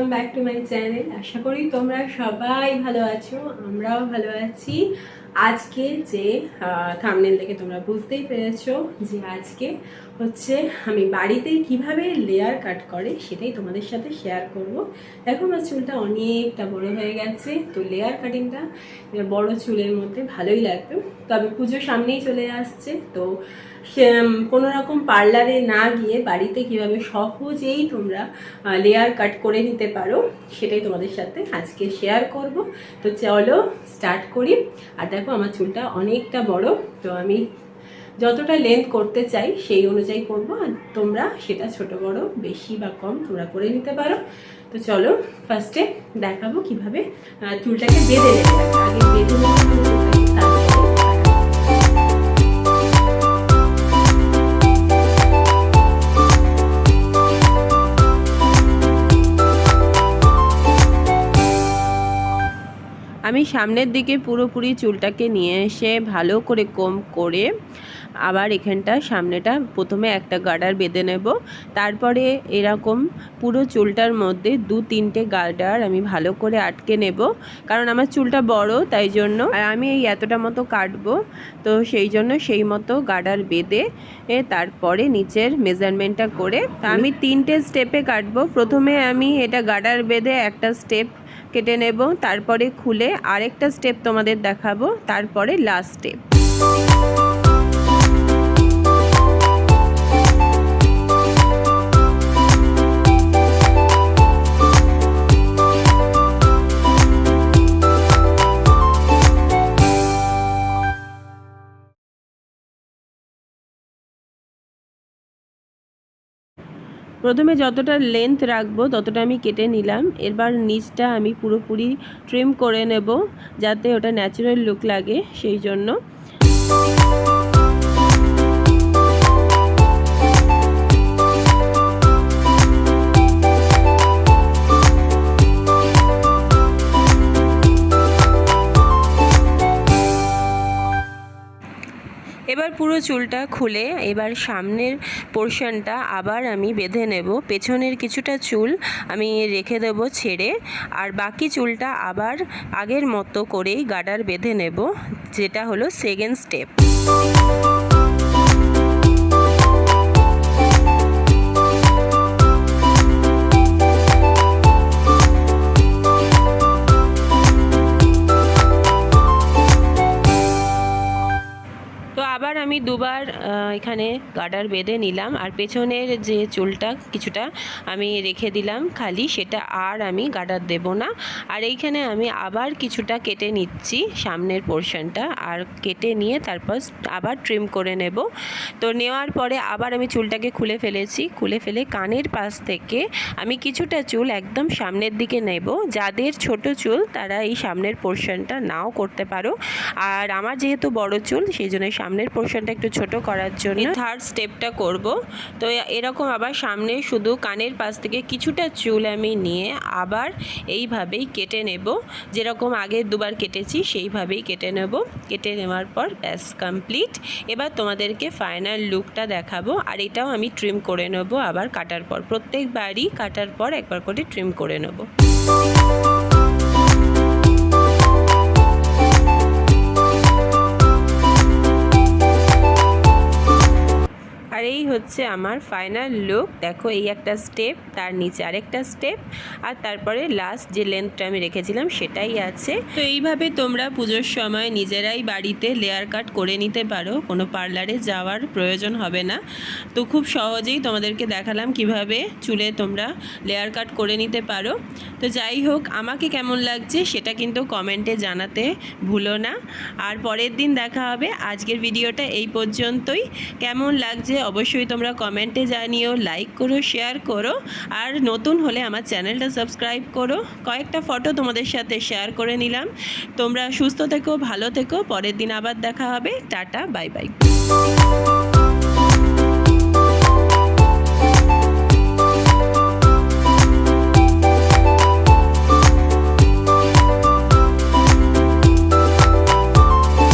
Welcome back to my channel. আশা করি তোমরা সবাই ভালো আছো, আমরাও ভালো আছি। আজকে যে থাম্বনেল থেকে তোমরা বুঝতেই পেরেছো যে আজকে হচ্ছে আমি বাড়িতে কিভাবে লেয়ার কাট করে সেটাই তোমাদের সাথে শেয়ার করব। দেখো আমার চুলটা অনেকটা বড় হয়ে গেছে, তো লেয়ার কাটিংটা বড় চুলের মধ্যে ভালোই লাগবে। তবে পুজো সামনেই চলে আসছে, তো কোনো রকম পার্লারে না গিয়ে বাড়িতে কিভাবে সহজেই তোমরা লেয়ার কাট করে নিতে পারো সেটাই তোমাদের সাথে আজকে শেয়ার করব। তো চলো স্টার্ট করি। আর দেখো আমার চুলটা অনেকটা বড়, তো আমি যতটা লেন্থ করতে চাই সেই অনুযায়ী করব, আর তোমরা সেটা ছোট বড় বেশি বা কম তোমরা করে নিতে পারো। তো চলো ফার্স্টে দেখাবো কিভাবে চুলটাকে বেঁধে নেবে। আগে বেঁধে আমি সামনের দিকে পুরোপুরি চুলটাকে নিয়ে এসে ভালো করে কোম করে আবার এখানটা সামনেটা প্রথমে একটা গার্ডার বেঁধে নেব। তারপরে এরকম পুরো চুলটার মধ্যে 2-3টে গার্ডার আমি ভালো করে আটকে নেব, কারণ আমার চুলটা বড় তাই জন্য। আর আমি এই এতটা মতো কাটবো, তো সেই জন্য সেই মতো গার্ডার বেঁধে তারপরে নিচের মেজারমেন্টটা করে আমি 3টে স্টেপে কাটবো। প্রথমে আমি এটা গার্ডার বেঁধে একটা স্টেপ কেটে নেব, তারপরে খুলে আরেকটা স্টেপ তোমাদের দেখাবো, তারপরে লাস্ট স্টেপ। প্রথমে যতটা লেন্থ রাখবো ততটা আমি কেটে নিলাম। এবার নিচটা আমি পুরোপুরি ট্রিম করে নেব যাতে ওটা ন্যাচারাল লুক লাগে, সেই জন্য। এবার পুরো চুলটা খুলে এবার সামনের পোর্শনটা আবার আমি বেঁধে নেব। পেছনের কিছুটা চুল আমি রেখে দেব ছেড়ে, আর বাকি চুলটা আবার আগের মতো করেই গার্ডার বেঁধে নেব, যেটা হলো সেকেন্ড স্টেপ। আবার আমি দুবার এখানে গার্ডার বেঁধে নিলাম, আর পেছনের যে চুলটা কিছুটা আমি রেখে দিলাম খালি, সেটা আর আমি গার্ডার দেব না। আর এইখানে আমি আবার কিছুটা কেটে নিচ্ছি সামনের পোর্শনটা, আর কেটে নিয়ে তারপর আবার ট্রিম করে নেব। তো নেওয়ার পরে আবার আমি চুলটাকে খুলে ফেলেছি, খুলে ফেলে কানের পাশ থেকে আমি কিছুটা চুল একদম সামনের দিকে নেব। যাদের ছোট চুল তারা এই সামনের পোর্শনটা নাও করতে পারো, আর আমার যেহেতু বড় চুল সেই জন্য সামনের পোর্শনটা একটু ছোট করার জন্য থার্ড স্টেপটা করব। তো এরকম আবার সামনে শুধু কানের পাশ থেকে কিছুটা চুল আমি নিয়ে আবার এইভাবেই কেটে নেব, যেরকম আগে দুবার কেটেছি সেইভাবেই কেটে নেব। কেটে নেওয়ার পর ব্যাস কমপ্লিট। এবার তোমাদেরকে ফাইনাল লুকটা দেখাবো, আর এটাও আমি ট্রিম করে নেব আবার কাটার পর। প্রত্যেকবারই কাটার পর একবার করে ট্রিম করে নেব। আর এই হচ্ছে আমার ফাইনাল লুক। দেখো এই একটা স্টেপ, তার নিচে আরেকটা স্টেপ, আর তারপরে লাস্ট যে লেন্থটা আমি রেখেছিলাম সেটাই আছে। তো এইভাবে তোমরা পুজোর সময় নিজেরাই বাড়িতে লেয়ার কাট করে নিতে পারো, কোনো পার্লারে যাওয়ার প্রয়োজন হবে না। তো খুব সহজেই তোমাদেরকে দেখালাম কিভাবে চুলে তোমরা লেয়ার কাট করে নিতে পারো। তো যাই হোক, আমাকে কেমন লাগছে সেটা কিন্তু কমেন্টে জানাতে ভুলো না। আর পরের দিন দেখা হবে। আজকের ভিডিওটা এই পর্যন্তই। কেমন লাগছে অবশ্যই তোমরা কমেন্টে জানিও, লাইক করো, শেয়ার করো, আর নতুন হলে আমার চ্যানেলটা সাবস্ক্রাইব করো। কয়েকটা ফটো তোমাদের সাথে শেয়ার করে নিলাম। তোমরা সুস্থ থেকো, ভালো থেকো। পরের দিন আবার দেখা হবে। Tata, bye bye.